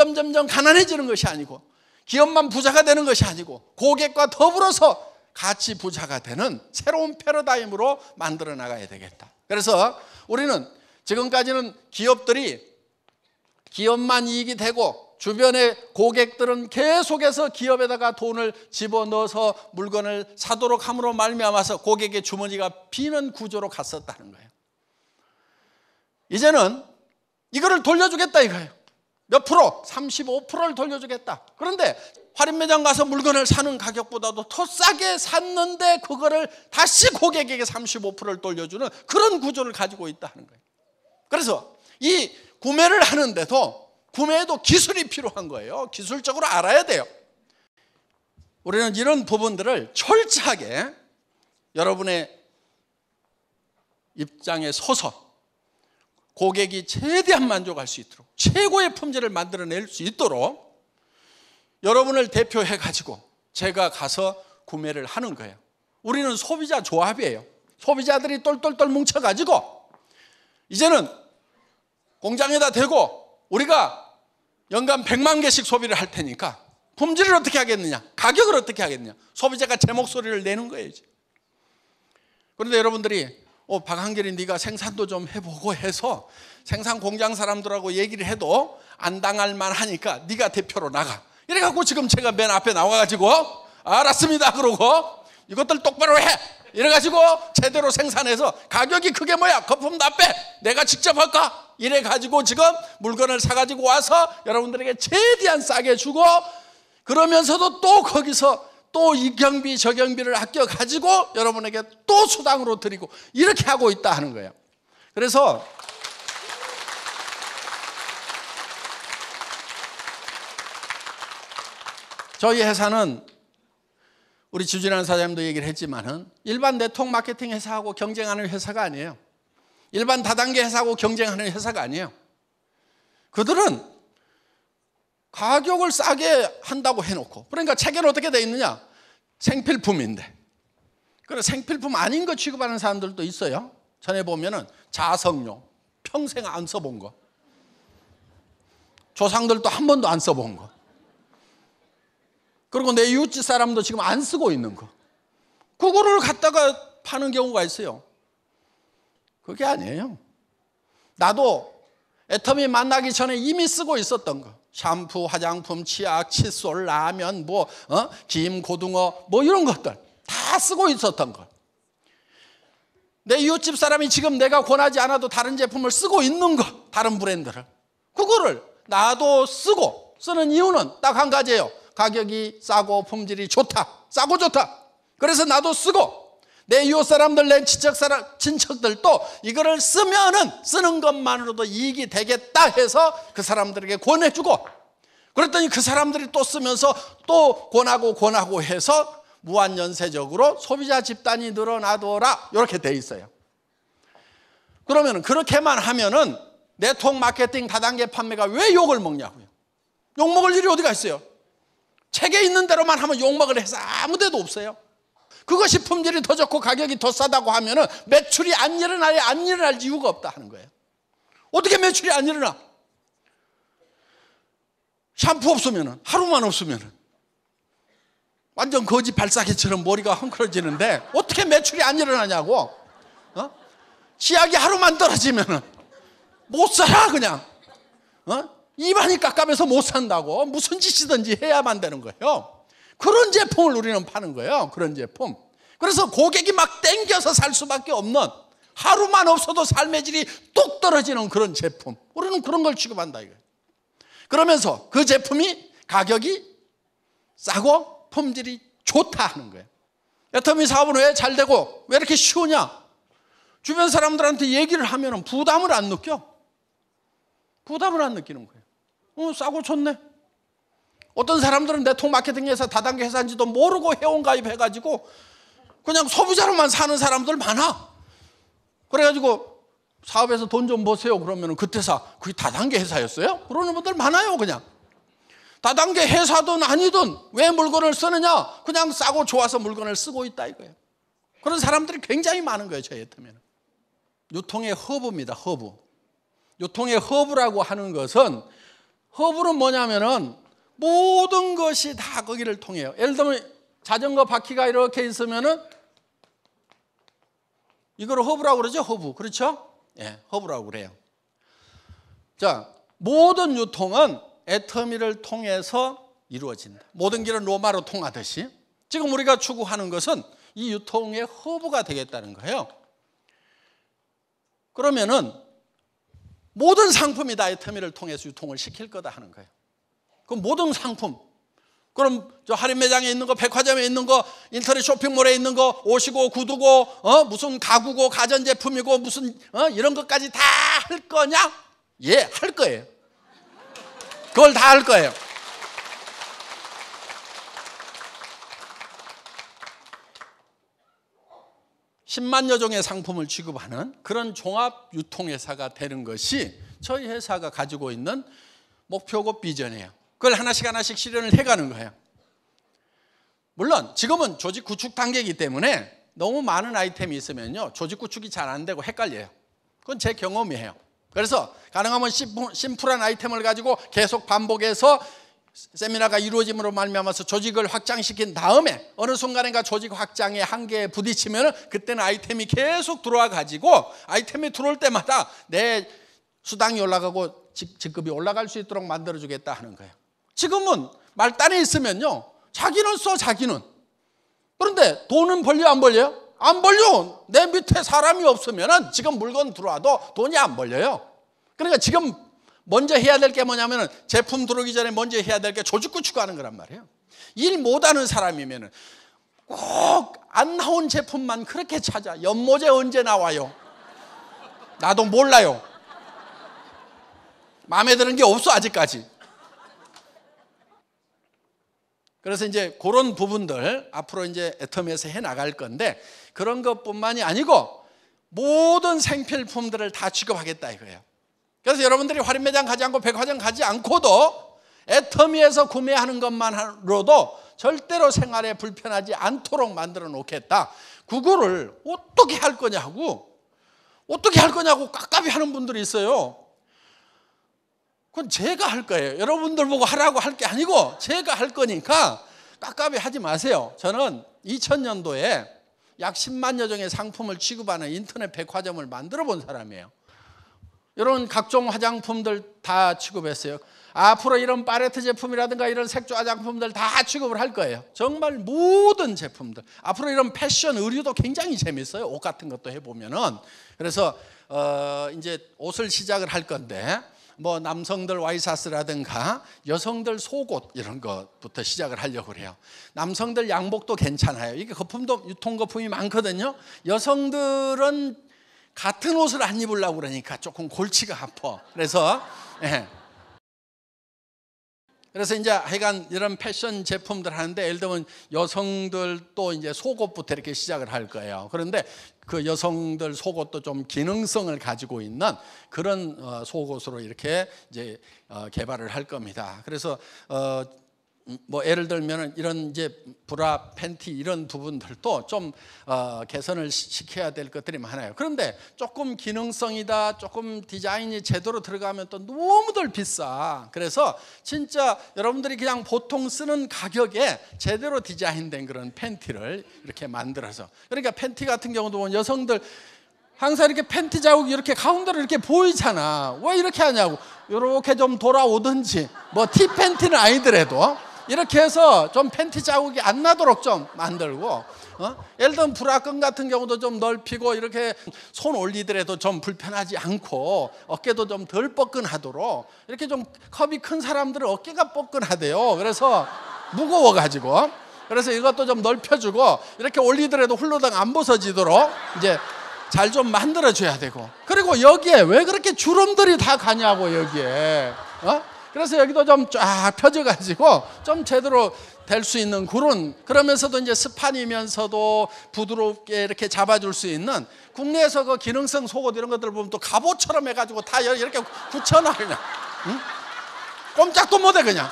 가난해지는 것이 아니고, 기업만 부자가 되는 것이 아니고, 고객과 더불어서 같이 부자가 되는 새로운 패러다임으로 만들어 나가야 되겠다. 그래서 우리는 지금까지는 기업만 이익이 되고 주변의 고객들은 계속해서 기업에다가 돈을 집어넣어서 물건을 사도록 함으로 말미암아서 고객의 주머니가 비는 구조로 갔었다는 거예요. 이제는 이거를 돌려주겠다 이거예요. 몇 프로? 35%를 돌려주겠다. 그런데 할인매장 가서 물건을 사는 가격보다도 더 싸게 샀는데 그거를 다시 고객에게 35%를 돌려주는 그런 구조를 가지고 있다는 거예요. 그래서 이 구매를 하는데도 구매에도 기술이 필요한 거예요. 기술적으로 알아야 돼요. 우리는 이런 부분들을 철저하게 여러분의 입장에 서서 고객이 최대한 만족할 수 있도록, 최고의 품질을 만들어낼 수 있도록 여러분을 대표해 가지고 제가 가서 구매를 하는 거예요. 우리는 소비자 조합이에요. 소비자들이 똘똘똘 뭉쳐 가지고 이제는 공장에다 대고 우리가 연간 100만 개씩 소비를 할 테니까 품질을 어떻게 하겠느냐, 가격을 어떻게 하겠느냐, 소비자가 제 목소리를 내는 거예요 이제. 그런데 여러분들이 박한결이 네가 생산도 좀 해보고 해서 생산 공장 사람들하고 얘기를 해도 안 당할 만하니까 네가 대표로 나가, 이래갖고 지금 제가 맨 앞에 나와가지고 알았습니다 그러고 이것들 똑바로 해 이래가지고 제대로 생산해서 가격이 그게 뭐야, 거품 다 빼, 내가 직접 할까, 이래가지고 지금 물건을 사가지고 와서 여러분들에게 최대한 싸게 주고, 그러면서도 또 거기서 또 이 경비 저 경비를 아껴가지고 여러분에게 또 수당으로 드리고 이렇게 하고 있다 하는 거예요. 그래서 저희 회사는 우리 주진환 사장님도 얘기를 했지만은 일반 네트워크 마케팅 회사하고 경쟁하는 회사가 아니에요. 일반 다단계 회사하고 경쟁하는 회사가 아니에요. 그들은 가격을 싸게 한다고 해놓고, 그러니까 책에는 어떻게 돼 있느냐, 생필품인데, 그래 생필품 아닌 거 취급하는 사람들도 있어요. 전에 보면은 자석용, 평생 안 써본 거, 조상들도 한 번도 안 써본 거, 그리고 내 이웃집 사람도 지금 안 쓰고 있는 거, 그거를 갖다가 파는 경우가 있어요. 그게 아니에요. 나도 애터미 만나기 전에 이미 쓰고 있었던 거, 샴푸, 화장품, 치약, 칫솔, 라면, 김, 고등어 이런 것들 다 쓰고 있었던 거. 내 이웃집 사람이 지금 내가 권하지 않아도 다른 제품을 쓰고 있는 거, 다른 브랜드를, 그거를 나도 쓰는 이유는 딱 한 가지예요. 가격이 싸고 품질이 좋다, 싸고 좋다. 그래서 나도 쓰고 내 이웃 사람들, 내 친척들도 이거를 쓰는 것만으로도 이익이 되겠다 해서 그 사람들에게 권해주고, 그랬더니 그 사람들이 또 쓰면서 또 권하고 해서 무한연쇄적으로 소비자 집단이 늘어나더라, 이렇게 돼 있어요. 그러면 그렇게만 하면은 네트워크 마케팅 다단계 판매가 왜 욕을 먹냐고요. 욕 먹을 일이 어디가 있어요. 책에 있는 대로만 하면 욕 먹을 회사 아무 데도 없어요. 그것이 품질이 더 좋고 가격이 더 싸다고 하면은 매출이 안 일어날 이유가 없다 하는 거예요. 어떻게 매출이 안 일어나? 샴푸 없으면은, 하루만 없으면은 완전 거지 발사기처럼 머리가 헝클어지는데 어떻게 매출이 안 일어나냐고. 치약이 하루만 떨어지면은 못 살아 그냥. 입안이 깝깝해서 못 산다고 무슨 짓이든지 해야만 되는 거예요. 그런 제품을 우리는 파는 거예요. 그런 제품. 그래서 고객이 막 땡겨서 살 수밖에 없는, 하루만 없어도 삶의 질이 뚝 떨어지는 그런 제품, 우리는 그런 걸 취급한다 이거예요. 그러면서 그 제품이 가격이 싸고 품질이 좋다 하는 거예요. 애터미 사업은 왜 잘 되고 왜 이렇게 쉬우냐? 주변 사람들한테 얘기를 하면 부담을 안 느껴. 부담을 안 느끼는 거예요. 싸고 좋네. 어떤 사람들은 네트워크 마케팅 회사, 다단계 회사인지도 모르고 회원가입 해가지고 그냥 소비자로만 사는 사람들 많아. 그래가지고 사업에서 돈 좀 버세요. 그러면 그때사 그게 다단계 회사였어요? 그러는 분들 많아요. 그냥 다단계 회사든 아니든 왜 물건을 쓰느냐? 그냥 싸고 좋아서 물건을 쓰고 있다 이거예요. 그런 사람들이 굉장히 많은 거예요. 저희 애터미는. 유통의 허브입니다. 허브. 유통의 허브라고 하는 것은, 허브는 뭐냐면은 모든 것이 다 거기를 통해요. 예를 들면 자전거 바퀴가 이렇게 있으면은 이걸 허브라고 그러죠. 허브. 그렇죠? 예, 허브라고 그래요. 자, 모든 유통은 애터미를 통해서 이루어진다. 모든 길은 로마로 통하듯이 지금 우리가 추구하는 것은 이 유통의 허브가 되겠다는 거예요. 그러면은 모든 상품이 다 애터미를 통해서 유통을 시킬 거다 하는 거예요. 그럼 모든 상품, 그럼 저 할인 매장에 있는 거, 백화점에 있는 거, 인터넷 쇼핑몰에 있는 거, 옷이고 구두고 무슨 가구고 가전제품이고 무슨 이런 것까지 다 할 거냐? 예, 할 거예요. 그걸 다 할 거예요. (10만여) 종의 상품을 취급하는 그런 종합 유통회사가 되는 것이 저희 회사가 가지고 있는 목표고 비전이에요. 그걸 하나씩 하나씩 실현을 해가는 거예요. 물론 지금은 조직 구축 단계이기 때문에 너무 많은 아이템이 있으면요 조직 구축이 잘 안 되고 헷갈려요. 그건 제 경험이에요. 그래서 가능하면 심플한 아이템을 가지고 계속 반복해서 세미나가 이루어짐으로 말미암아서 조직을 확장시킨 다음에 어느 순간인가 조직 확장의 한계에 부딪히면 그때는 아이템이 계속 들어와 가지고 아이템이 들어올 때마다 내 수당이 올라가고 직급이 올라갈 수 있도록 만들어주겠다 하는 거예요. 지금은 말단에 있으면요 자기는 써, 자기는. 그런데 돈은 벌려 안 벌려요? 안 벌려. 내 밑에 사람이 없으면 지금 물건 들어와도 돈이 안 벌려요. 그러니까 지금 먼저 해야 될 게 뭐냐면 제품 들어오기 전에 먼저 해야 될 게 조직 구축하는 거란 말이에요. 일 못하는 사람이면 꼭 안 나온 제품만 그렇게 찾아. 연모제 언제 나와요? 나도 몰라요. 마음에 드는 게 없어 아직까지. 그래서 이제 그런 부분들 앞으로 이제 애터미에서 해 나갈 건데 그런 것뿐만이 아니고 모든 생필품들을 다 취급하겠다 이거예요. 그래서 여러분들이 할인 매장 가지 않고 백화점 가지 않고도 애터미에서 구매하는 것만으로도 절대로 생활에 불편하지 않도록 만들어 놓겠다. 그거를 어떻게 할 거냐고 깝깝이 하는 분들이 있어요. 그건 제가 할 거예요. 여러분들 보고 하라고 할 게 아니고 제가 할 거니까 깝깝이 하지 마세요. 저는 2000년도에 약 10만여 종의 상품을 취급하는 인터넷 백화점을 만들어 본 사람이에요. 이런 각종 화장품들 다 취급했어요. 앞으로 이런 팔레트 제품이라든가 이런 색조 화장품들 다 취급을 할 거예요. 정말 모든 제품들. 앞으로 이런 패션 의류도 굉장히 재밌어요. 옷 같은 것도 해보면은. 그래서 이제 옷을 시작을 할 건데 뭐 남성들 와이셔츠라든가 여성들 속옷 이런 것부터 시작을 하려고 그래요. 남성들 양복도 괜찮아요. 이게 거품도 유통 거품이 많거든요. 여성들은 같은 옷을 안 입으려고 그러니까 조금 골치가 아파. 그래서 그래서 이제 하여간 이런 패션 제품들 하는데 예를 들면 여성들도 이제 속옷부터 이렇게 시작을 할 거예요. 그런데 그 여성들 속옷도 좀 기능성을 가지고 있는 그런 속옷으로 이렇게 이제 개발을 할 겁니다. 그래서 뭐 예를 들면 이런 이제 브라, 팬티 이런 부분들도 좀 개선을 시켜야 될 것들이 많아요. 그런데 조금 기능성이다, 조금 디자인이 제대로 들어가면 또 너무들 비싸. 그래서 진짜 여러분들이 그냥 보통 쓰는 가격에 제대로 디자인된 그런 팬티를 이렇게 만들어서, 그러니까 팬티 같은 경우도 여성들 항상 이렇게 팬티 자국이 이렇게 가운데로 이렇게 보이잖아. 왜 이렇게 하냐고. 이렇게 좀 돌아오든지, 뭐 티 팬티는 아니더라도 이렇게 해서 좀 팬티 자국이 안 나도록 좀 만들고, 예를 들면 브라끈 같은 경우도 좀 넓히고 이렇게 손 올리더라도 좀 불편하지 않고 어깨도 좀 덜 뻐근하도록, 이렇게 좀 컵이 큰 사람들은 어깨가 뻐근하대요. 그래서 무거워가지고, 그래서 이것도 좀 넓혀주고 이렇게 올리더라도 훌러덩 안 벗어지도록 이제 잘 좀 만들어줘야 되고, 그리고 여기에 왜 그렇게 주름들이 다 가냐고 여기에. 그래서 여기도 좀 쫙 펴져가지고 좀 제대로 될 수 있는 그러면서도 이제 스판이면서도 부드럽게 이렇게 잡아줄 수 있는 국내에서 그 기능성 속옷 이런 것들 보면 또 갑옷처럼 해가지고 다 이렇게 붙여놔 그냥. 응? 꼼짝도 못해 그냥.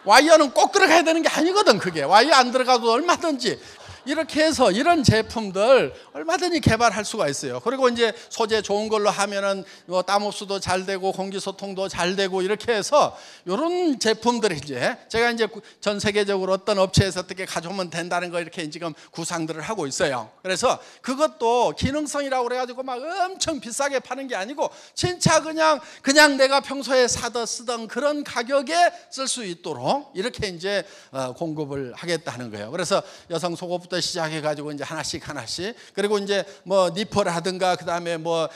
와이어는 꼭 들어가야 되는 게 아니거든. 그게 와이어 안 들어가도 얼마든지 이렇게 해서 이런 제품들 얼마든지 개발할 수가 있어요. 그리고 이제 소재 좋은 걸로 하면은 뭐 땀 흡수도 잘 되고 공기 소통도 잘 되고 이렇게 해서 이런 제품들이 이제 제가 이제 전 세계적으로 어떤 업체에서 어떻게 가져오면 된다는 거 이렇게 지금 구상들을 하고 있어요. 그래서 그것도 기능성이라고 그래가지고 막 엄청 비싸게 파는 게 아니고 진짜 그냥 내가 평소에 사던 쓰던 그런 가격에 쓸 수 있도록 이렇게 이제 공급을 하겠다는 거예요. 그래서 여성 속옷부터 시작해가지고 이제 하나씩 그리고 이제 뭐 니퍼라든가 그다음에 뭐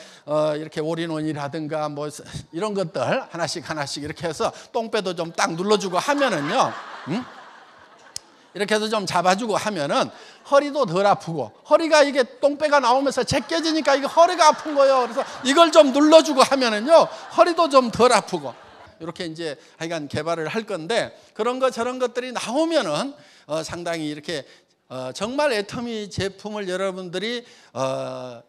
이렇게 올인원이라든가 뭐 이런 것들 하나씩 이렇게 해서 똥배도 좀 딱 눌러주고 하면은요, 이렇게 해서 좀 잡아주고 하면은 허리도 덜 아프고 허리가 이게 똥배가 나오면서 제껴지니까 이게 허리가 아픈 거예요. 그래서 이걸 좀 눌러주고 하면은요 허리도 좀 덜 아프고 이렇게 이제 하여간 개발을 할 건데 그런 거 저런 것들이 나오면은 상당히 이렇게 정말 애터미 제품을 여러분들이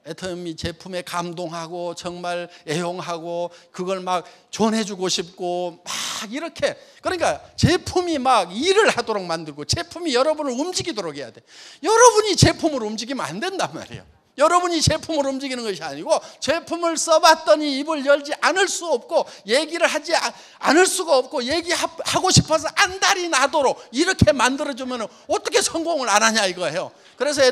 애터미 제품에 감동하고 정말 애용하고 그걸 막 전해주고 싶고 막 이렇게 그러니까 제품이 막 일을 하도록 만들고 제품이 여러분을 움직이도록 해야 돼. 여러분이 제품을 움직이면 안 된단 말이에요. 여러분이 제품을 움직이는 것이 아니고 제품을 써봤더니 입을 열지 않을 수 없고 얘기를 하지 않을 수가 없고 얘기하고 싶어서 안달이 나도록 이렇게 만들어주면 어떻게 성공을 안 하냐 이거예요. 그래서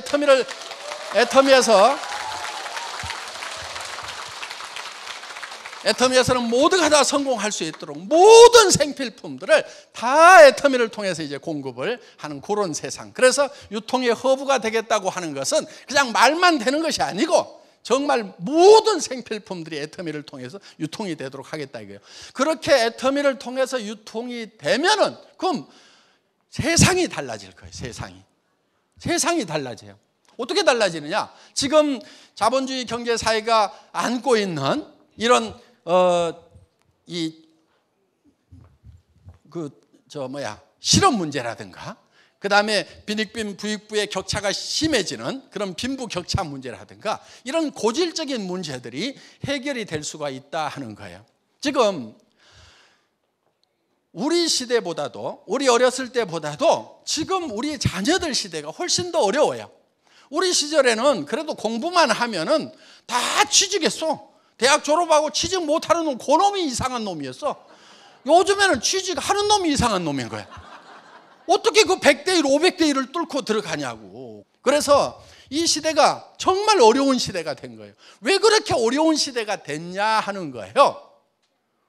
애터미에서는 모두가 다 성공할 수 있도록 모든 생필품들을 다 애터미를 통해서 이제 공급을 하는 그런 세상. 그래서 유통의 허브가 되겠다고 하는 것은 그냥 말만 되는 것이 아니고 정말 모든 생필품들이 애터미를 통해서 유통이 되도록 하겠다 이거예요. 그렇게 애터미를 통해서 유통이 되면은 그럼 세상이 달라질 거예요. 세상이 달라져요. 어떻게 달라지느냐? 지금 자본주의 경제 사회가 안고 있는 이런 실업 문제라든가 그다음에 빈익빈 부익부의 격차가 심해지는 그런 빈부 격차 문제라든가 이런 고질적인 문제들이 해결이 될 수가 있다 하는 거예요. 지금 우리 시대보다도 우리 어렸을 때보다도 지금 우리 자녀들 시대가 훨씬 더 어려워요. 우리 시절에는 그래도 공부만 하면은 다 취직했어. 대학 졸업하고 취직 못하는 놈, 그놈이 이상한 놈이었어. 요즘에는 취직하는 놈이 이상한 놈인 거야. 어떻게 그 100대 1, 500대 1을 뚫고 들어가냐고. 그래서 이 시대가 정말 어려운 시대가 된 거예요. 왜 그렇게 어려운 시대가 됐냐 하는 거예요.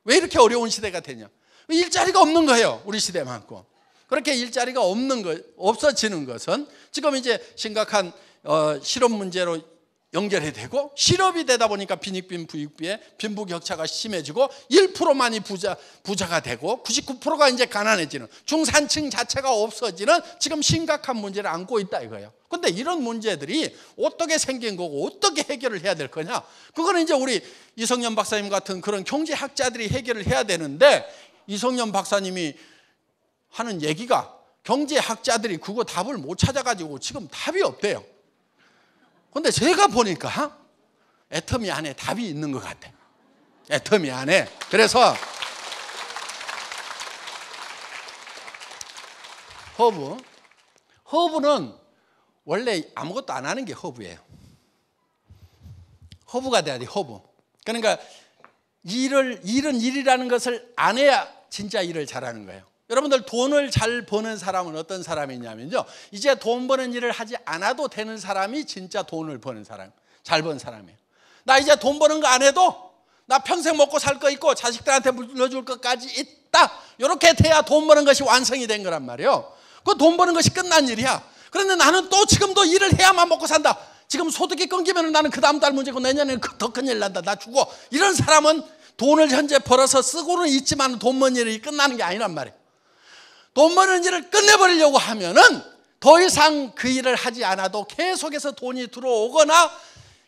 왜 이렇게 어려운 시대가 됐냐. 일자리가 없는 거예요. 우리 시대만큼. 그렇게 일자리가 없어지는 것은 지금 이제 심각한 실업 문제로 연결이 되고 실업이 되다 보니까 빈익빈 부익부의 빈부격차가 심해지고 1%만이 부자가 되고 99%가 이제 가난해지는 중산층 자체가 없어지는 지금 심각한 문제를 안고 있다 이거예요. 그런데 이런 문제들이 어떻게 생긴 거고 어떻게 해결을 해야 될 거냐? 그거는 이제 우리 이성년 박사님 같은 그런 경제학자들이 해결을 해야 되는데 이성년 박사님이 하는 얘기가 경제학자들이 그거 답을 못 찾아가지고 지금 답이 없대요. 근데 제가 보니까 애터미 안에 답이 있는 것 같아. 애터미 안에. 그래서 허브는 원래 아무것도 안 하는 게 허브예요. 허브가 돼야 돼. 허브. 그러니까 일은 일이라는 것을 안 해야 진짜 일을 잘하는 거예요. 여러분들 돈을 잘 버는 사람은 어떤 사람이냐면요, 이제 돈 버는 일을 하지 않아도 되는 사람이 진짜 돈을 버는 사람, 잘 번 사람이에요. 나 이제 돈 버는 거 안 해도 나 평생 먹고 살 거 있고 자식들한테 물려줄 것까지 있다, 이렇게 돼야 돈 버는 것이 완성이 된 거란 말이에요. 그 돈 버는 것이 끝난 일이야. 그런데 나는 또 지금도 일을 해야만 먹고 산다. 지금 소득이 끊기면 나는 그 다음 달 문제고 내년에는 더 큰 일 난다, 나 죽어. 이런 사람은 돈을 현재 벌어서 쓰고는 있지만 돈 버는 일이 끝나는 게 아니란 말이에요. 돈 버는 일을 끝내버리려고 하면은 더 이상 그 일을 하지 않아도 계속해서 돈이 들어오거나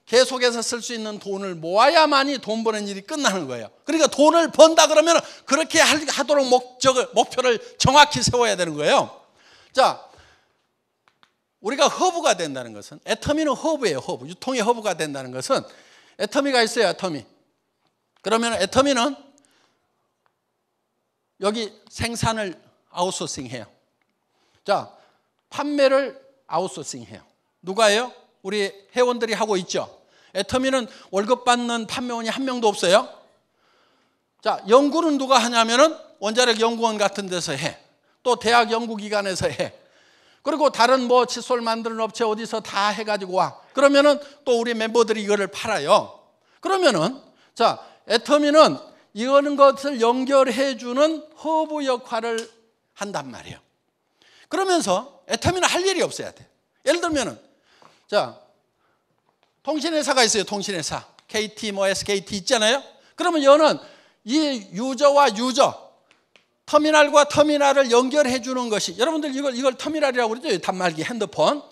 계속해서 쓸 수 있는 돈을 모아야만이 돈 버는 일이 끝나는 거예요. 그러니까 돈을 번다 그러면 그렇게 하도록 목표를 정확히 세워야 되는 거예요. 자, 우리가 허브가 된다는 것은, 애터미는 허브예요. 허브. 유통의 허브가 된다는 것은 애터미가 있어요. 애터미. 그러면 애터미는 여기 생산을 아웃소싱해요. 자, 판매를 아웃소싱해요. 누가 해요? 우리 회원들이 하고 있죠. 애터미는 월급 받는 판매원이 한 명도 없어요. 자, 연구는 누가 하냐면은 원자력 연구원 같은 데서 해. 또 대학 연구기관에서 해. 그리고 다른 뭐 칫솔 만드는 업체 어디서 다 해가지고 와. 그러면은 또 우리 멤버들이 이거를 팔아요. 그러면은 자, 애터미는 이런 것을 연결해주는 허브 역할을 한단 말이에요. 그러면서 애터미는 할 일이 없어야 돼. 예를 들면은 자, 통신회사가 있어요. 통신회사. KT, 뭐 SKT 있잖아요. 그러면 얘는 이 유저와 유저, 터미널과 터미널을 연결해 주는 것이, 여러분들 이걸 터미널이라고 그러죠. 단말기, 핸드폰.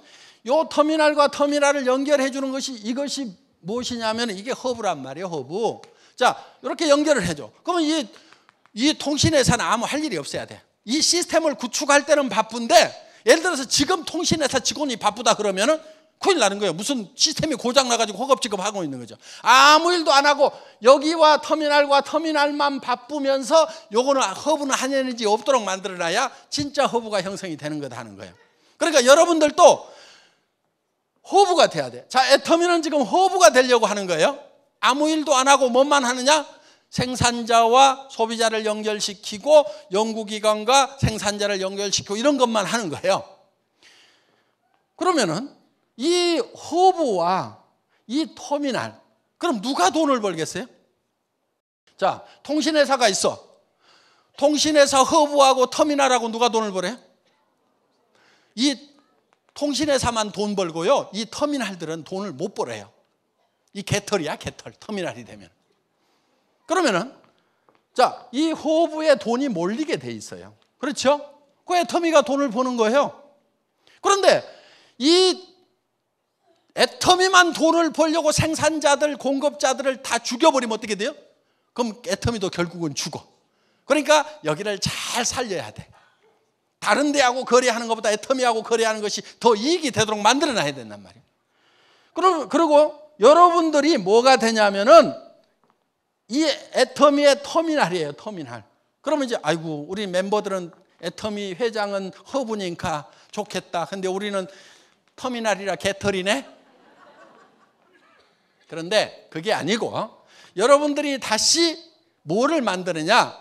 요 터미널과 터미널을 연결해 주는 것이, 이것이 무엇이냐면 이게 허브란 말이에요. 허브. 자, 이렇게 연결을 해줘. 그러면 이 통신회사는 아무 할 일이 없어야 돼. 이 시스템을 구축할 때는 바쁜데, 예를 들어서 지금 통신회사 직원이 바쁘다 그러면은 큰일 나는 거예요. 무슨 시스템이 고장 나가지고 허겁지겁하고 있는 거죠. 아무 일도 안 하고 여기와 터미널과 터미널만 바쁘면서 요거는 허브는 한 에너지 없도록 만들어놔야 진짜 허브가 형성이 되는 거다 하는 거예요. 그러니까 여러분들도 허브가 돼야 돼. 자, 애터미는 지금 허브가 되려고 하는 거예요. 아무 일도 안 하고 뭐만 하느냐? 생산자와 소비자를 연결시키고 연구기관과 생산자를 연결시키고 이런 것만 하는 거예요. 그러면은 이 허브와 이 터미널, 그럼 누가 돈을 벌겠어요? 자, 통신회사가 있어. 통신회사 허브하고 터미널하고 누가 돈을 벌어요? 이 통신회사만 돈 벌고요, 이 터미널들은 돈을 못 벌어요. 이 개털이야, 개털. 터미널이 되면. 그러면은 자, 이 허브에 돈이 몰리게 돼 있어요. 그렇죠? 그 애터미가 돈을 버는 거예요. 그런데 이 애터미만 돈을 벌려고 생산자들, 공급자들을 다 죽여버리면 어떻게 돼요? 그럼 애터미도 결국은 죽어. 그러니까 여기를 잘 살려야 돼. 다른 데하고 거래하는 것보다 애터미하고 거래하는 것이 더 이익이 되도록 만들어놔야 된단 말이에요. 그리고 여러분들이 뭐가 되냐면은 이 애터미의 터미널이에요. 터미널. 그러면 이제 아이고, 우리 멤버들은 애터미 회장은 허브니까 좋겠다. 근데 우리는 터미널이라 개털이네. 그런데 그게 아니고 여러분들이 다시 뭐를 만드느냐?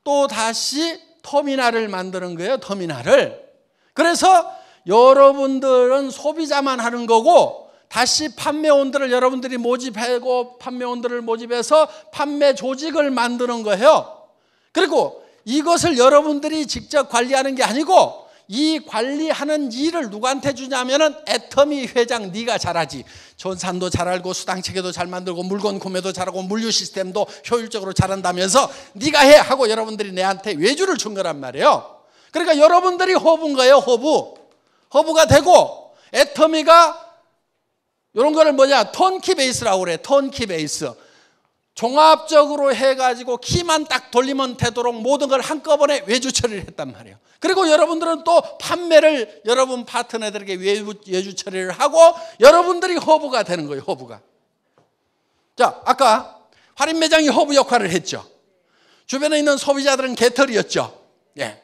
또 다시 터미널을 만드는 거예요. 터미널을. 그래서 여러분들은 소비자만 하는 거고 다시 판매원들을 여러분들이 모집하고 판매원들을 모집해서 판매 조직을 만드는 거예요. 그리고 이것을 여러분들이 직접 관리하는 게 아니고 이 관리하는 일을 누구한테 주냐면은 애터미 회장, 네가 잘하지. 전산도 잘 알고 수당 체계도 잘 만들고 물건 구매도 잘하고 물류 시스템도 효율적으로 잘한다면서 네가 해 하고 여러분들이 내한테 외주를 준 거란 말이에요. 그러니까 여러분들이 허브인 거예요. 허브가 되고 애터미가 이런 거를 뭐냐, 턴키 베이스라고 그래. 턴키 베이스. 종합적으로 해가지고 키만 딱 돌리면 되도록 모든 걸 한꺼번에 외주 처리를 했단 말이에요. 그리고 여러분들은 또 판매를 여러분 파트너들에게 외주 처리를 하고 여러분들이 허브가 되는 거예요. 허브가. 자, 아까 할인 매장이 허브 역할을 했죠. 주변에 있는 소비자들은 개털이었죠. 예.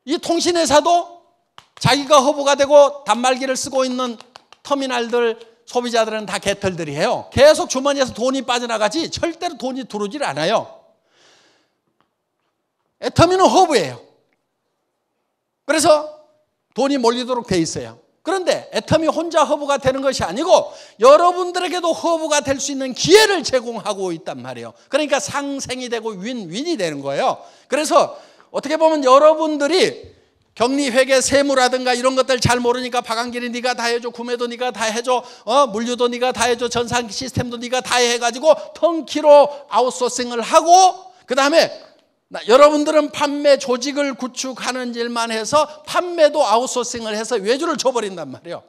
이 통신회사도 자기가 허브가 되고 단말기를 쓰고 있는 터미널들, 소비자들은 다 개털들이에요. 계속 주머니에서 돈이 빠져나가지 절대로 돈이 들어오질 않아요. 애터미는 허브예요. 그래서 돈이 몰리도록 돼 있어요. 그런데 애터미 혼자 허브가 되는 것이 아니고 여러분들에게도 허브가 될 수 있는 기회를 제공하고 있단 말이에요. 그러니까 상생이 되고 윈윈이 되는 거예요. 그래서 어떻게 보면 여러분들이 격리, 회계, 세무라든가 이런 것들 잘 모르니까 박한길이 네가 다 해줘, 구매도 네가 다 해줘, 물류도 네가 다 해줘, 전산 시스템도 네가 다 해가지고 턴키로 아웃소싱을 하고 그 다음에 여러분들은 판매 조직을 구축하는 일만 해서 판매도 아웃소싱을 해서 외주를 줘버린단 말이에요.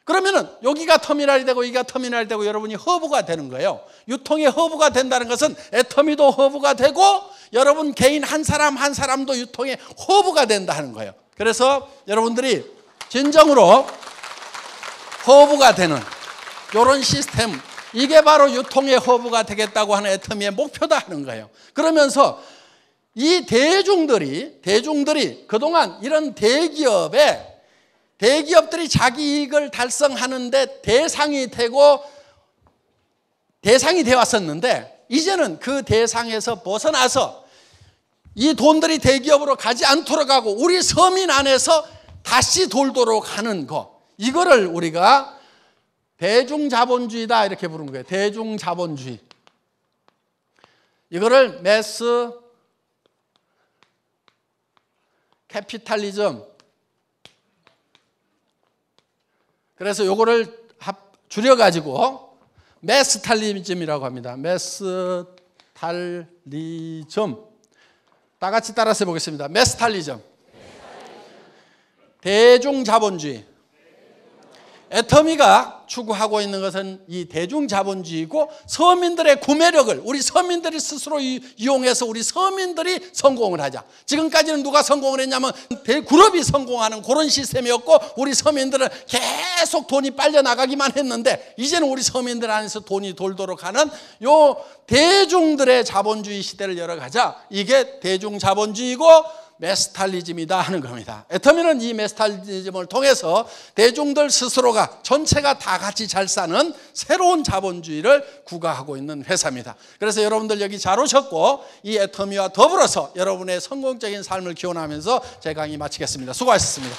그러면은 여기가 터미널이 되고 여기가 터미널이 되고 여러분이 허브가 되는 거예요. 유통의 허브가 된다는 것은 애터미도 허브가 되고 여러분 개인 한 사람 한 사람도 유통의 허브가 된다 하는 거예요. 그래서 여러분들이 진정으로 허브가 되는 이런 시스템, 이게 바로 유통의 허브가 되겠다고 하는 애터미의 목표다 하는 거예요. 그러면서 이 대중들이 그동안 이런 대기업들이 자기 이익을 달성하는데 대상이 되어 왔었는데, 이제는 그 대상에서 벗어나서 이 돈들이 대기업으로 가지 않도록 하고 우리 서민 안에서 다시 돌도록 하는 거, 이거를 우리가 대중자본주의다 이렇게 부르는 거예요. 대중자본주의. 이거를 매스 캐피탈리즘. 그래서 요거를 줄여가지고 매스탈리즘이라고 합니다. 매스탈리즘. 다 같이 따라서 해보겠습니다. 매스탈리즘. 대중자본주의. 애터미가 추구하고 있는 것은 이 대중자본주의고, 서민들의 구매력을 우리 서민들이 스스로 이용해서 우리 서민들이 성공을 하자. 지금까지는 누가 성공을 했냐면 대그룹이 성공하는 그런 시스템이었고, 우리 서민들은 계속 돈이 빨려나가기만 했는데, 이제는 우리 서민들 안에서 돈이 돌도록 하는 요 대중들의 자본주의 시대를 열어가자. 이게 대중자본주의고 메스탈리즘이다 하는 겁니다. 애터미는 이 메스탈리즘을 통해서 대중들 스스로가 전체가 다 같이 잘 사는 새로운 자본주의를 구가하고 있는 회사입니다. 그래서 여러분들 여기 잘 오셨고, 이 애터미와 더불어서 여러분의 성공적인 삶을 기원하면서 제 강의 마치겠습니다. 수고하셨습니다.